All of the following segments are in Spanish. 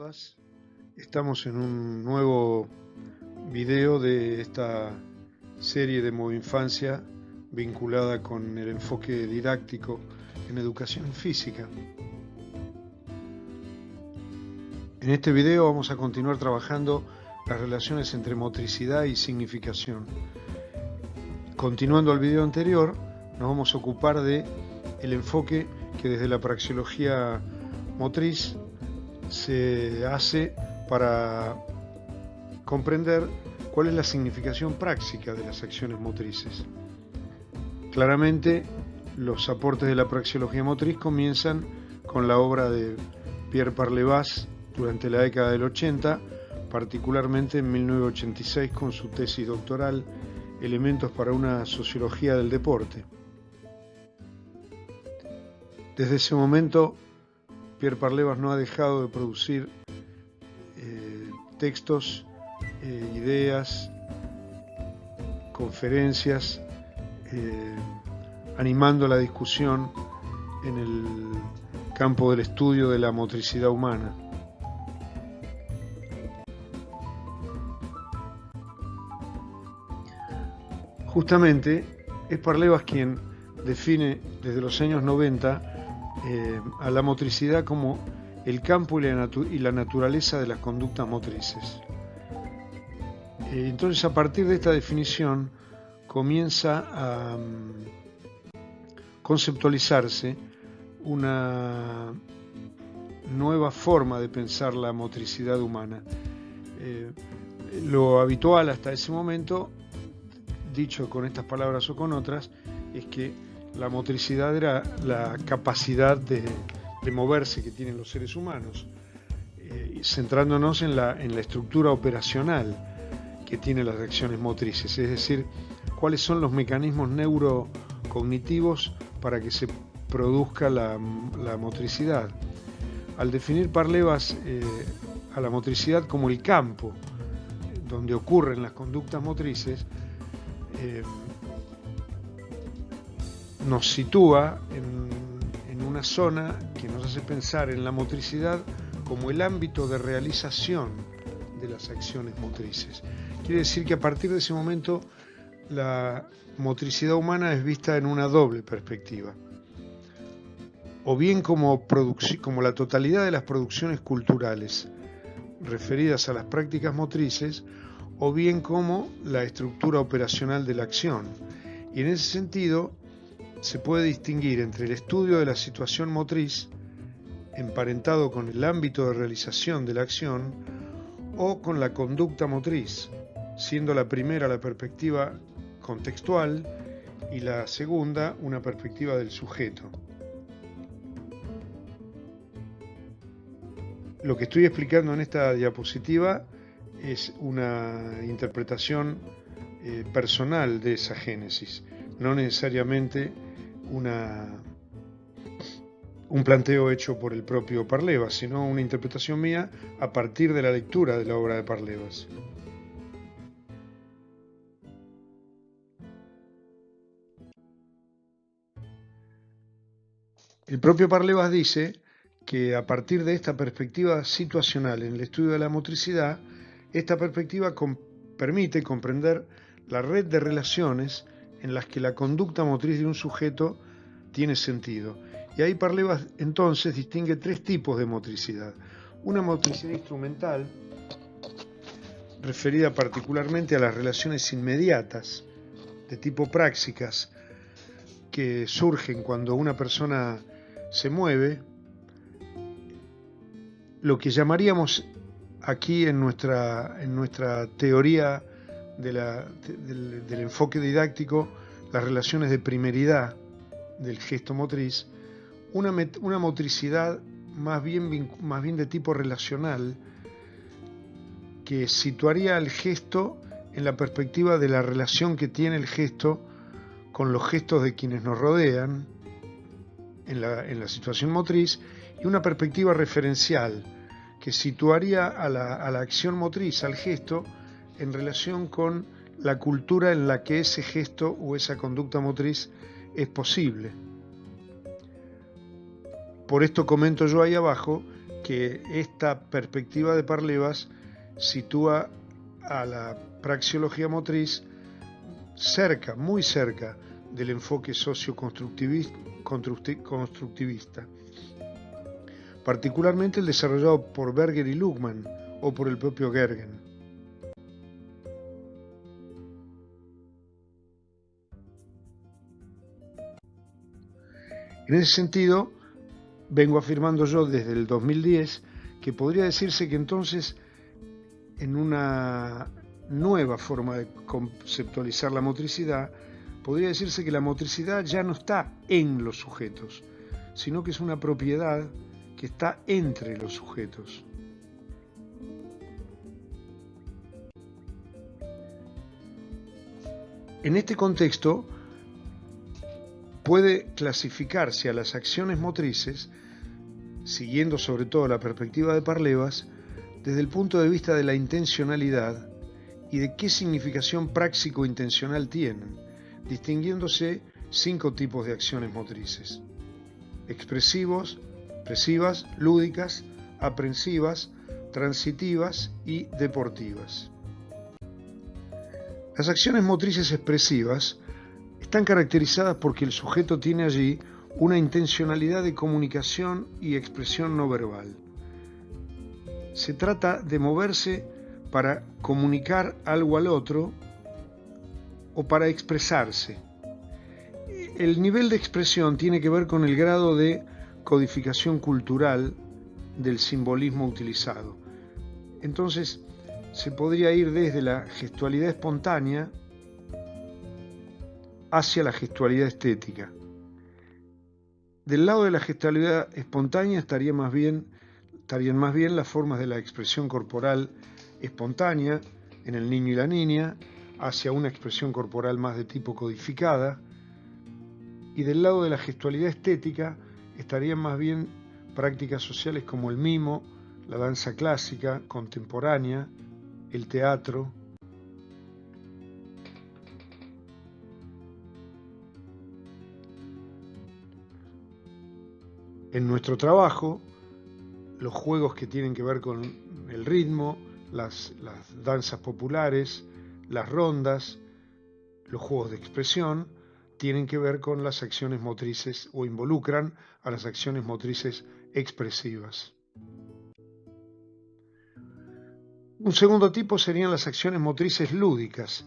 todas. Estamos en un nuevo video de esta serie de Movinfancia vinculada con el enfoque didáctico en educación física. En este video vamos a continuar trabajando las relaciones entre motricidad y significación. Continuando al video anterior, nos vamos a ocupar de el enfoque que desde la praxeología motriz se hace para comprender cuál es la significación práctica de las acciones motrices. Claramente, los aportes de la praxeología motriz comienzan con la obra de Pierre Parlevas durante la década del 80, particularmente en 1986 con su tesis doctoral Elementos para una sociología del deporte. Desde ese momento, Pierre Parlevas no ha dejado de producir textos, ideas, conferencias, animando la discusión en el campo del estudio de la motricidad humana. Justamente es Parlevas quien define desde los años 90 a la motricidad como el campo y la naturaleza de las conductas motrices. Entonces, a partir de esta definición comienza a conceptualizarse una nueva forma de pensar la motricidad humana. Lo habitual hasta ese momento, dicho con estas palabras o con otras, es que la motricidad era la capacidad de moverse que tienen los seres humanos, centrándonos en la estructura operacional que tienen las acciones motrices, es decir, cuáles son los mecanismos neurocognitivos para que se produzca la motricidad. Al definir Parlevas a la motricidad como el campo donde ocurren las conductas motrices, nos sitúa en una zona que nos hace pensar en la motricidad como el ámbito de realización de las acciones motrices. Quiere decir que a partir de ese momento la motricidad humana es vista en una doble perspectiva, o bien como la totalidad de las producciones culturales referidas a las prácticas motrices, o bien como la estructura operacional de la acción. Y en ese sentido se puede distinguir entre el estudio de la situación motriz, emparentado con el ámbito de realización de la acción, o con la conducta motriz, siendo la primera la perspectiva contextual y la segunda una perspectiva del sujeto. Lo que estoy explicando en esta diapositiva es una interpretación personal de esa génesis, no necesariamente un planteo hecho por el propio Parlevas, sino una interpretación mía a partir de la lectura de la obra de Parlevas. El propio Parlevas dice que a partir de esta perspectiva situacional en el estudio de la motricidad, esta perspectiva permite comprender la red de relaciones en las que la conducta motriz de un sujeto tiene sentido. Y ahí Parlevas entonces distingue tres tipos de motricidad. Una motricidad instrumental, referida particularmente a las relaciones inmediatas, de tipo prácticas, que surgen cuando una persona se mueve, lo que llamaríamos aquí en nuestra teoría del enfoque didáctico, las relaciones de primeridad del gesto motriz, una motricidad más bien de tipo relacional, que situaría al gesto en la perspectiva de la relación que tiene el gesto con los gestos de quienes nos rodean en la situación motriz, y una perspectiva referencial que situaría a la acción motriz, al gesto, en relación con la cultura en la que ese gesto o esa conducta motriz es posible. Por esto comento yo ahí abajo que esta perspectiva de Parlevas sitúa a la praxeología motriz cerca, muy cerca del enfoque socioconstructivista, particularmente el desarrollado por Berger y Luhmann o por el propio Gergen. En ese sentido, vengo afirmando yo desde el 2010 que podría decirse que entonces, en una nueva forma de conceptualizar la motricidad, podría decirse que la motricidad ya no está en los sujetos, sino que es una propiedad que está entre los sujetos. En este contexto, puede clasificarse a las acciones motrices, siguiendo sobre todo la perspectiva de Parlevas, desde el punto de vista de la intencionalidad y de qué significación práctico-intencional tienen, distinguiéndose 5 tipos de acciones motrices: expresivas, lúdicas, aprensivas, transitivas y deportivas. Las acciones motrices expresivas están caracterizadas porque el sujeto tiene allí una intencionalidad de comunicación y expresión no verbal. Se trata de moverse para comunicar algo al otro o para expresarse. El nivel de expresión tiene que ver con el grado de codificación cultural del simbolismo utilizado. Entonces, se podría ir desde la gestualidad espontánea hacia la gestualidad estética. Del lado de la gestualidad espontánea estarían más bien las formas de la expresión corporal espontánea en el niño y la niña, hacia una expresión corporal más de tipo codificada, y del lado de la gestualidad estética estarían más bien prácticas sociales como el mimo, la danza clásica, contemporánea, el teatro. En nuestro trabajo, los juegos que tienen que ver con el ritmo, las danzas populares, las rondas, los juegos de expresión, tienen que ver con las acciones motrices o involucran a las acciones motrices expresivas. Un segundo tipo serían las acciones motrices lúdicas.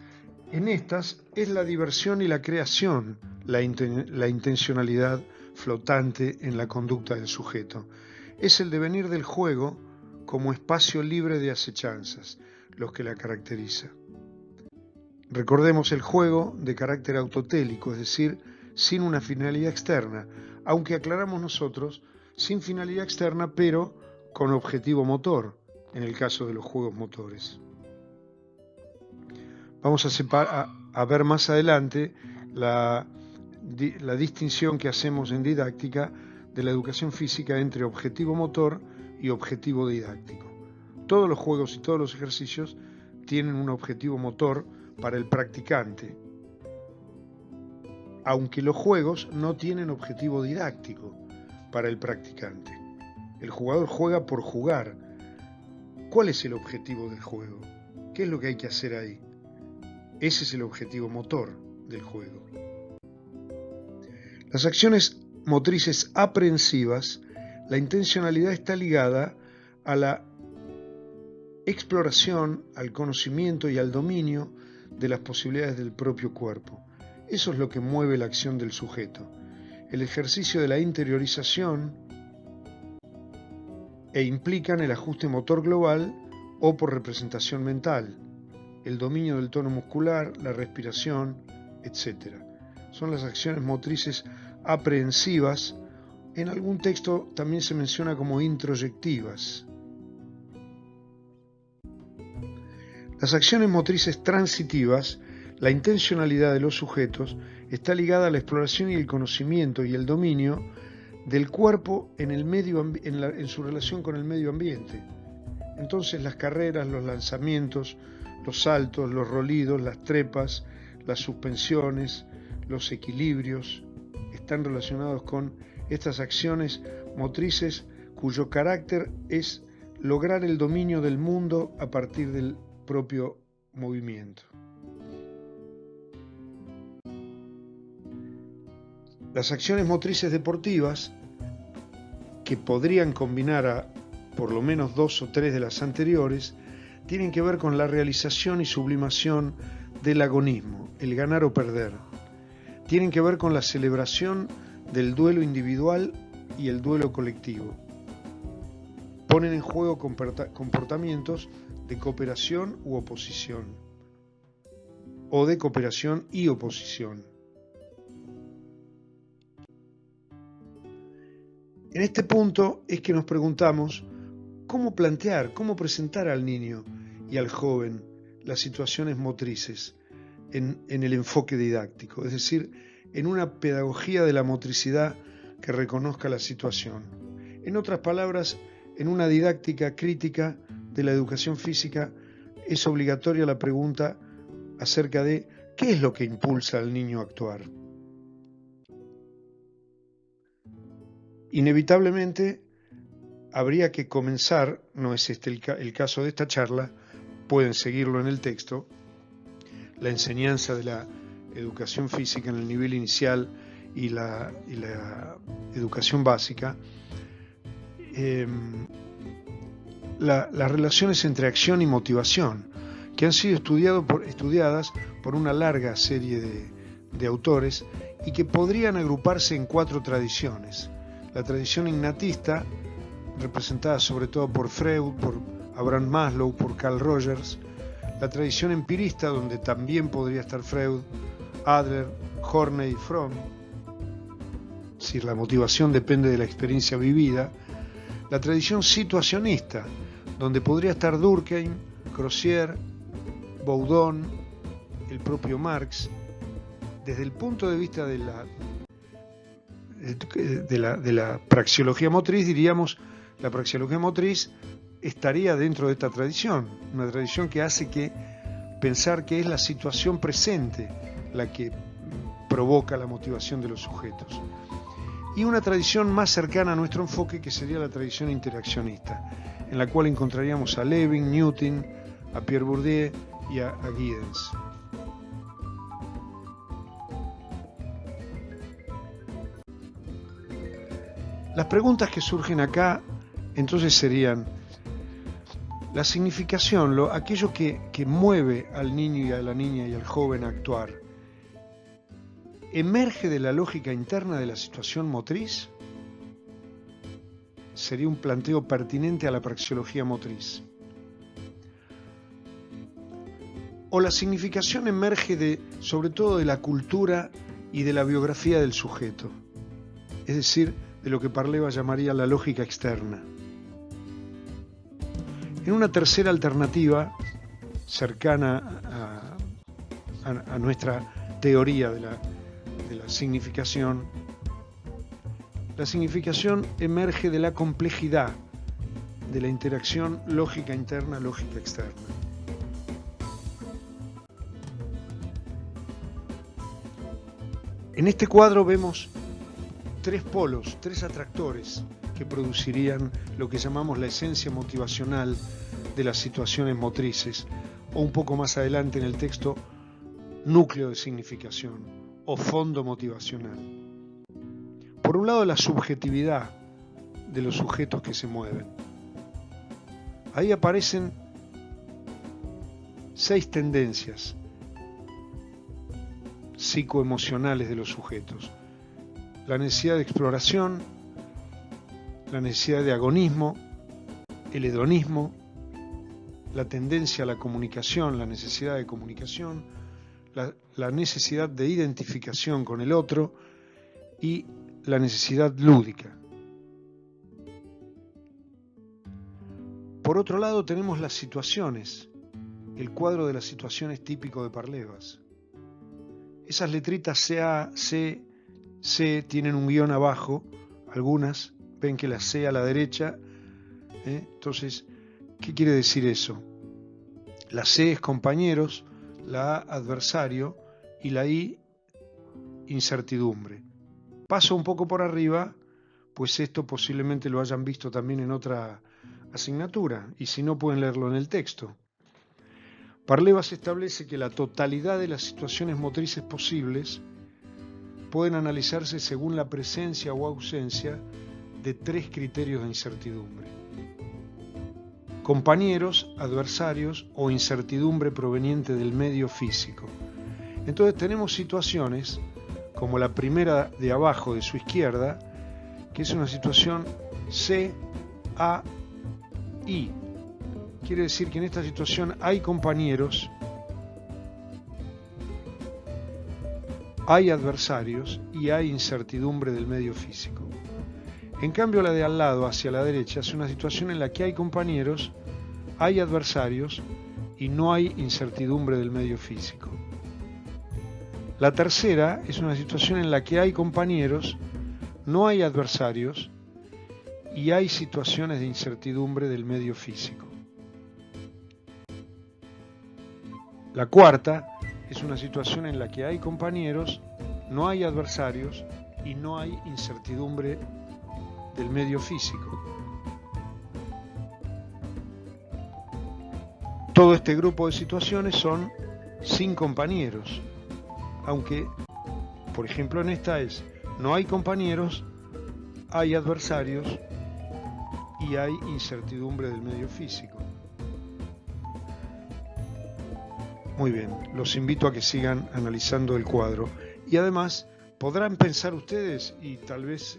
En estas es la diversión y la creación, la intencionalidad flotante en la conducta del sujeto. Es el devenir del juego como espacio libre de acechanzas, lo que la caracteriza. Recordemos el juego de carácter autotélico, es decir, sin una finalidad externa, aunque aclaramos nosotros, sin finalidad externa, pero con objetivo motor, en el caso de los juegos motores. Vamos a ver más adelante la distinción que hacemos en didáctica de la educación física entre objetivo motor y objetivo didáctico. Todos los juegos y todos los ejercicios tienen un objetivo motor para el practicante, aunque los juegos no tienen objetivo didáctico para el practicante. El jugador juega por jugar. ¿Cuál es el objetivo del juego? ¿Qué es lo que hay que hacer ahí? Ese es el objetivo motor del juego. Las acciones motrices aprensivas, la intencionalidad está ligada a la exploración, al conocimiento y al dominio de las posibilidades del propio cuerpo. Eso es lo que mueve la acción del sujeto. El ejercicio de la interiorización implican el ajuste motor global o por representación mental, el dominio del tono muscular, la respiración, etc. Son las acciones motrices aprehensivas. En algún texto también se menciona como introyectivas. Las acciones motrices transitivas, la intencionalidad de los sujetos, está ligada a la exploración y el conocimiento y el dominio del cuerpo en su relación con el medio ambiente. Entonces las carreras, los lanzamientos, los saltos, los rolidos, las trepas, las suspensiones, los equilibrios, están relacionados con estas acciones motrices cuyo carácter es lograr el dominio del mundo a partir del propio movimiento. Las acciones motrices deportivas, que podrían combinar a por lo menos 2 o 3 de las anteriores, tienen que ver con la realización y sublimación del agonismo, el ganar o perder. Tienen que ver con la celebración del duelo individual y el duelo colectivo. Ponen en juego comportamientos de cooperación u oposición, o de cooperación y oposición. En este punto es que nos preguntamos cómo plantear, cómo presentar al niño y al joven las situaciones motrices en el enfoque didáctico, es decir, en una pedagogía de la motricidad que reconozca la situación. En otras palabras, en una didáctica crítica de la educación física es obligatoria la pregunta acerca de qué es lo que impulsa al niño a actuar. Inevitablemente habría que comenzar, no es este el caso de esta charla, pueden seguirlo en el texto, la enseñanza de la educación física en el nivel inicial y la educación básica, las relaciones entre acción y motivación, que han sido estudiadas por una larga serie de autores y que podrían agruparse en 4 tradiciones. La tradición innatista, representada sobre todo por Freud, por Abraham Maslow, por Carl Rogers; la tradición empirista, donde también podría estar Freud, Adler, Horney y Fromm, si la motivación depende de la experiencia vivida; la tradición situacionista, donde podría estar Durkheim, Crozier, Boudon, el propio Marx. Desde el punto de vista de la praxeología motriz, diríamos, la praxeología motriz estaría dentro de esta tradición, una tradición que hace que pensar que es la situación presente la que provoca la motivación de los sujetos. Y una tradición más cercana a nuestro enfoque, que sería la tradición interaccionista, en la cual encontraríamos a Levin, Newton, a Pierre Bourdieu y a Giddens. Las preguntas que surgen acá entonces serían: la significación, aquello que mueve al niño y a la niña y al joven a actuar, ¿emerge de la lógica interna de la situación motriz? Sería un planteo pertinente a la praxeología motriz. ¿O la significación emerge sobre todo de la cultura y de la biografía del sujeto? Es decir, de lo que Parleva llamaría la lógica externa. En una tercera alternativa, cercana a nuestra teoría de la significación, la significación emerge de la complejidad de la interacción lógica interna, lógica externa. En este cuadro vemos 3 polos, 3 atractores que producirían lo que llamamos la esencia motivacional de las situaciones motrices, o un poco más adelante en el texto, núcleo de significación o fondo motivacional. Por un lado, la subjetividad de los sujetos que se mueven. Ahí aparecen 6 tendencias psicoemocionales de los sujetos: la necesidad de exploración, la necesidad de agonismo, el hedonismo, la tendencia a la comunicación, la necesidad de comunicación, la necesidad de identificación con el otro y la necesidad lúdica. Por otro lado, tenemos las situaciones, el cuadro de las situaciones típico de Parlevas. Esas letritas CA, C tienen un guión abajo, algunas, ven que la C a la derecha, entonces, ¿qué quiere decir eso? La C es compañeros, la A adversario y la I incertidumbre. Paso un poco por arriba, pues esto posiblemente lo hayan visto también en otra asignatura, y si no pueden leerlo en el texto. Parlevas establece que la totalidad de las situaciones motrices posibles pueden analizarse según la presencia o ausencia de 3 criterios de incertidumbre: compañeros, adversarios o incertidumbre proveniente del medio físico. Entonces tenemos situaciones como la primera de abajo de su izquierda, que es una situación C, A, I. Quiere decir que en esta situación hay compañeros, hay adversarios y hay incertidumbre del medio físico. En cambio, la de al lado, hacia la derecha, es una situación en la que hay compañeros, hay adversarios y no hay incertidumbre del medio físico. La tercera es una situación en la que hay compañeros, no hay adversarios y hay situaciones de incertidumbre del medio físico. La cuarta es una situación en la que hay compañeros, no hay adversarios y no hay incertidumbre del medio físico. Todo este grupo de situaciones son sin compañeros, aunque, por ejemplo, en esta es: no hay compañeros, hay adversarios y hay incertidumbre del medio físico. Muy bien, los invito a que sigan analizando el cuadro y además podrán pensar ustedes y tal vez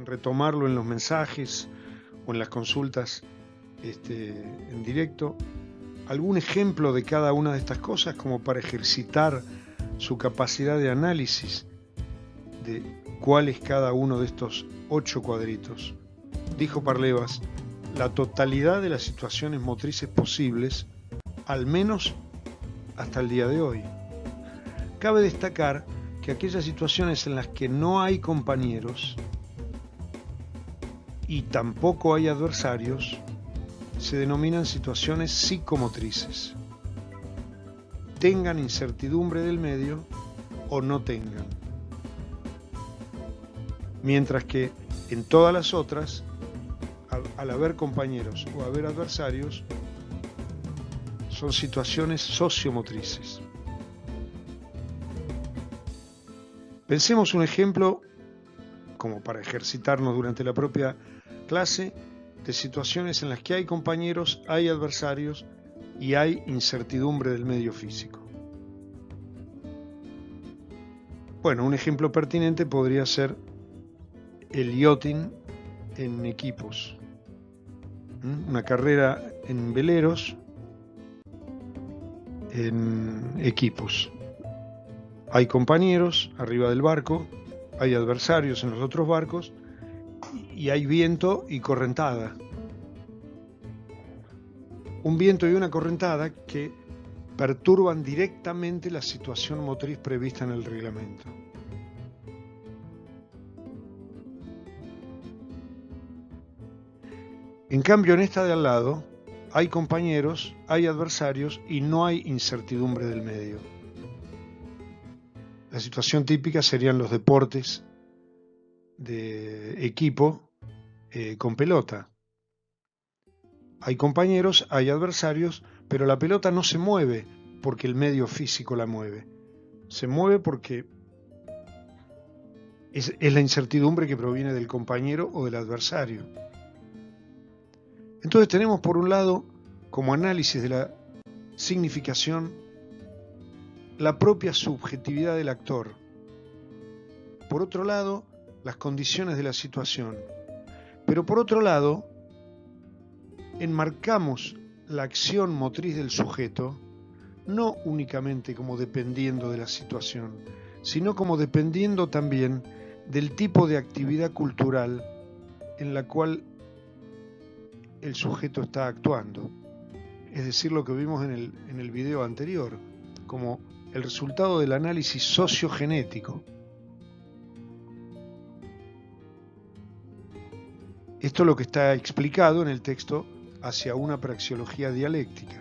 retomarlo en los mensajes o en las consultas en directo, algún ejemplo de cada una de estas cosas como para ejercitar su capacidad de análisis de cuál es cada uno de estos 8 cuadritos. Dijo Parlevas: la totalidad de las situaciones motrices posibles, al menos hasta el día de hoy. Cabe destacar que aquellas situaciones en las que no hay compañeros y tampoco hay adversarios se denominan situaciones psicomotrices, tengan incertidumbre del medio o no tengan. Mientras que en todas las otras, al haber compañeros o haber adversarios, son situaciones sociomotrices. Pensemos un ejemplo, como para ejercitarnos durante la propia clase, de situaciones en las que hay compañeros, hay adversarios y hay incertidumbre del medio físico. Bueno, un ejemplo pertinente podría ser el yachting en equipos. Una carrera en veleros en equipos. Hay compañeros arriba del barco, hay adversarios en los otros barcos y hay viento y correntada. Un viento y una correntada que perturban directamente la situación motriz prevista en el reglamento. En cambio, en esta de al lado, hay compañeros, hay adversarios y no hay incertidumbre del medio. La situación típica serían los deportes de equipo con pelota. Hay compañeros, hay adversarios, pero la pelota no se mueve porque el medio físico la mueve. Se mueve porque es la incertidumbre que proviene del compañero o del adversario. Entonces tenemos por un lado, como análisis de la significación, la propia subjetividad del actor. Por otro lado, las condiciones de la situación. Pero por otro lado, enmarcamos la acción motriz del sujeto no únicamente como dependiendo de la situación, sino como dependiendo también del tipo de actividad cultural en la cual el sujeto está actuando. Es decir, lo que vimos en el video anterior, como el resultado del análisis sociogenético. Esto es lo que está explicado en el texto Hacia una praxeología dialéctica.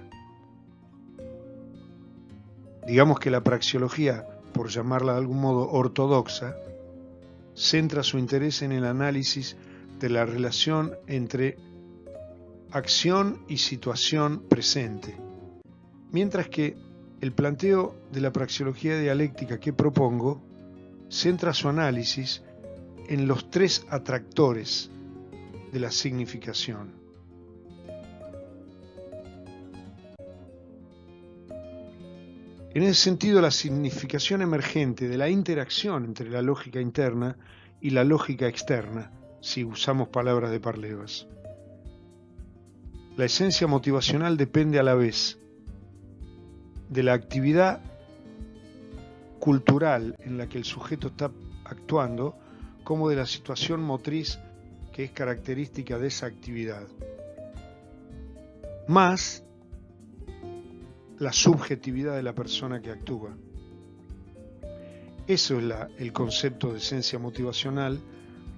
Digamos que la praxeología, por llamarla de algún modo ortodoxa, centra su interés en el análisis de la relación entre acción y situación presente, mientras que el planteo de la praxeología dialéctica que propongo centra su análisis en los tres atractores de la significación. En ese sentido, la significación emergente de la interacción entre la lógica interna y la lógica externa, si usamos palabras de Parlevas. La esencia motivacional depende a la vez de la actividad cultural en la que el sujeto está actuando, como de la situación motriz que es característica de esa actividad, más la subjetividad de la persona que actúa. Eso es el concepto de esencia motivacional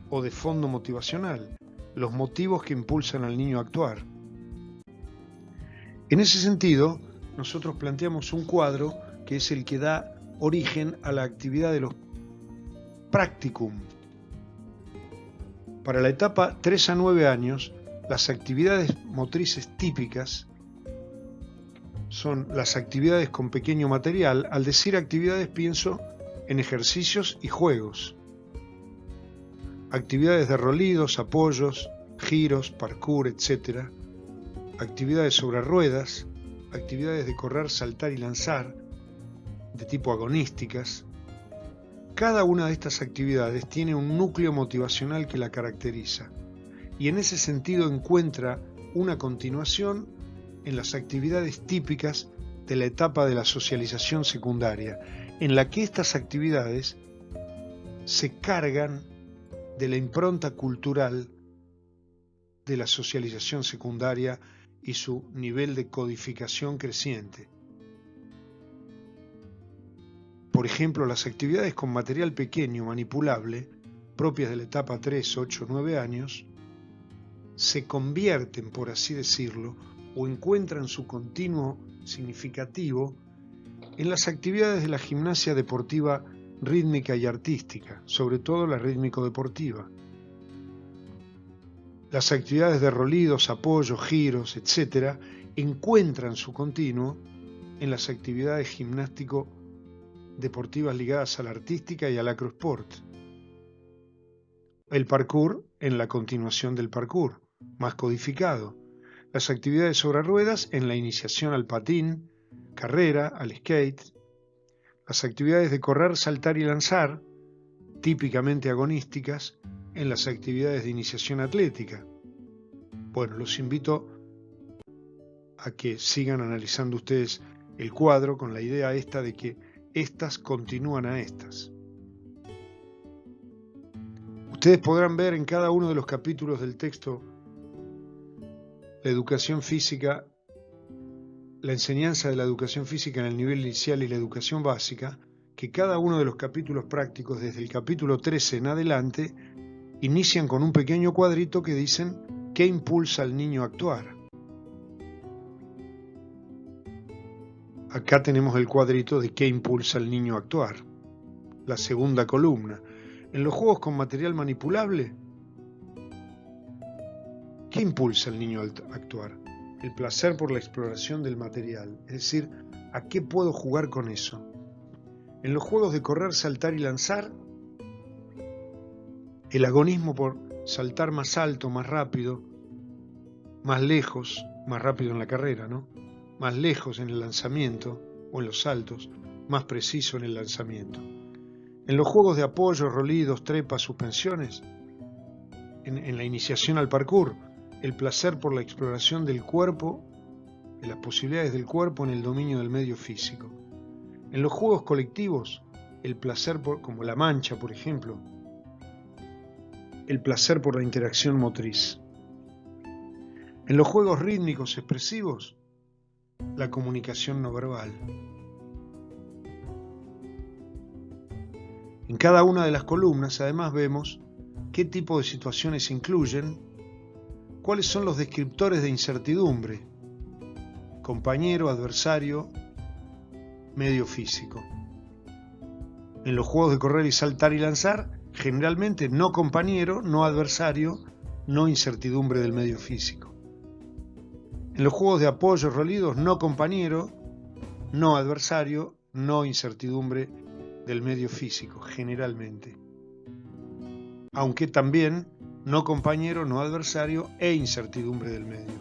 o de fondo motivacional, los motivos que impulsan al niño a actuar. En ese sentido, nosotros planteamos un cuadro que es el que da origen a la actividad de los practicum. Para la etapa 3 a 9 años, las actividades motrices típicas son las actividades con pequeño material. Al decir actividades pienso en ejercicios y juegos. Actividades de rolidos, apoyos, giros, parkour, etc. Actividades sobre ruedas, actividades de correr, saltar y lanzar, de tipo agonísticas. Cada una de estas actividades tiene un núcleo motivacional que la caracteriza, y en ese sentido encuentra una continuación en las actividades típicas de la etapa de la socialización secundaria, en la que estas actividades se cargan de la impronta cultural de la socialización secundaria y su nivel de codificación creciente. Por ejemplo, las actividades con material pequeño manipulable, propias de la etapa 3, 8, 9 años, se convierten, por así decirlo, o encuentran su continuo significativo en las actividades de la gimnasia deportiva rítmica y artística, sobre todo la rítmico-deportiva. Las actividades de rolidos, apoyos, giros, etc., encuentran su continuo en las actividades gimnástico-deportivas ligadas a la artística y al acrosport. El parkour en la continuación del parkour, más codificado. Las actividades sobre ruedas en la iniciación al patín, carrera, al skate. Las actividades de correr, saltar y lanzar, típicamente agonísticas, en las actividades de iniciación atlética. Bueno, los invito a que sigan analizando ustedes el cuadro con la idea esta de que estas continúan a estas. Ustedes podrán ver en cada uno de los capítulos del texto la educación física, la enseñanza de la educación física en el nivel inicial y la educación básica, que cada uno de los capítulos prácticos, desde el capítulo 13 en adelante, inician con un pequeño cuadrito que dicen ¿qué impulsa al niño a actuar? Acá tenemos el cuadrito de ¿qué impulsa al niño a actuar? La segunda columna. En los juegos con material manipulable, ¿qué impulsa al niño a actuar? El placer por la exploración del material, es decir, ¿a qué puedo jugar con eso? En los juegos de correr, saltar y lanzar, el agonismo por saltar más alto, más rápido, más lejos, más rápido en la carrera, ¿no? Más lejos en el lanzamiento o en los saltos, más preciso en el lanzamiento. En los juegos de apoyo, rolidos, trepas, suspensiones, en la iniciación al parkour, el placer por la exploración del cuerpo, de las posibilidades del cuerpo en el dominio del medio físico. En los juegos colectivos, el placer como la mancha, por ejemplo, el placer por la interacción motriz. En los juegos rítmicos expresivos, la comunicación no verbal. En cada una de las columnas, además, vemos qué tipo de situaciones incluyen, cuáles son los descriptores de incertidumbre, compañero, adversario, medio físico. En los juegos de correr y saltar y lanzar, generalmente no compañero, no adversario, no incertidumbre del medio físico. En los juegos de apoyo rolidos, no compañero, no adversario, no incertidumbre del medio físico, generalmente. Aunque también no compañero, no adversario e incertidumbre del medio.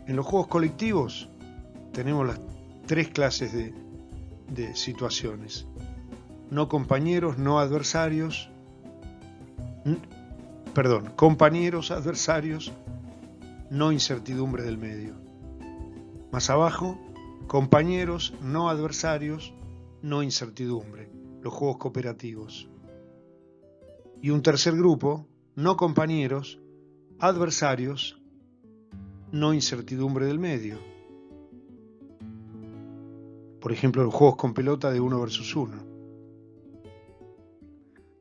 En los juegos colectivos tenemos las tres clases de situaciones. No compañeros, no adversarios, compañeros, adversarios, no incertidumbre del medio. Más abajo, compañeros, no adversarios, no incertidumbre, los juegos cooperativos. Y un tercer grupo, no compañeros, adversarios, no incertidumbre del medio. Por ejemplo, los juegos con pelota de 1 versus 1.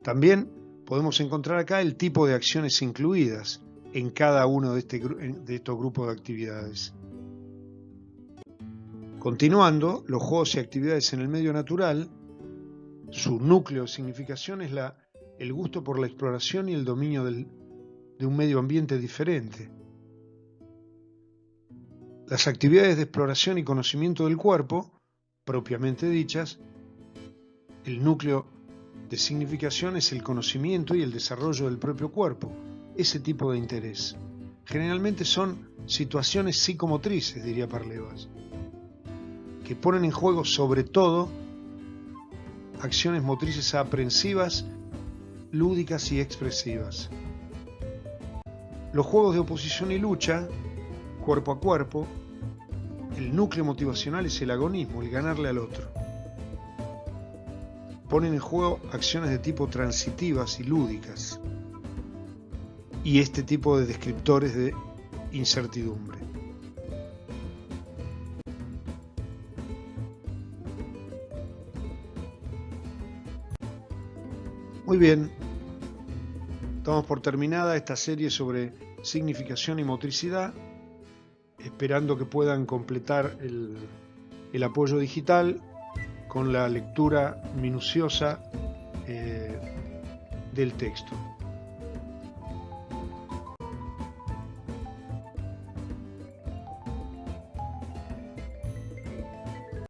También podemos encontrar acá el tipo de acciones incluidas en cada uno de estos grupos de actividades. Continuando, los juegos y actividades en el medio natural, su núcleo de significación es el gusto por la exploración y el dominio de un medio ambiente diferente. Las actividades de exploración y conocimiento del cuerpo, propiamente dichas, el núcleo de significación es el conocimiento y el desarrollo del propio cuerpo, ese tipo de interés. Generalmente son situaciones psicomotrices, diría Parlevas, que ponen en juego sobre todo acciones motrices aprensivas, lúdicas y expresivas. Los juegos de oposición y lucha, cuerpo a cuerpo, el núcleo motivacional es el agonismo, el ganarle al otro. Ponen en juego acciones de tipo transitivas y lúdicas y este tipo de descriptores de incertidumbre. Muy bien, damos por terminada esta serie sobre significación y motricidad, esperando que puedan completar el apoyo digital con la lectura minuciosa del texto.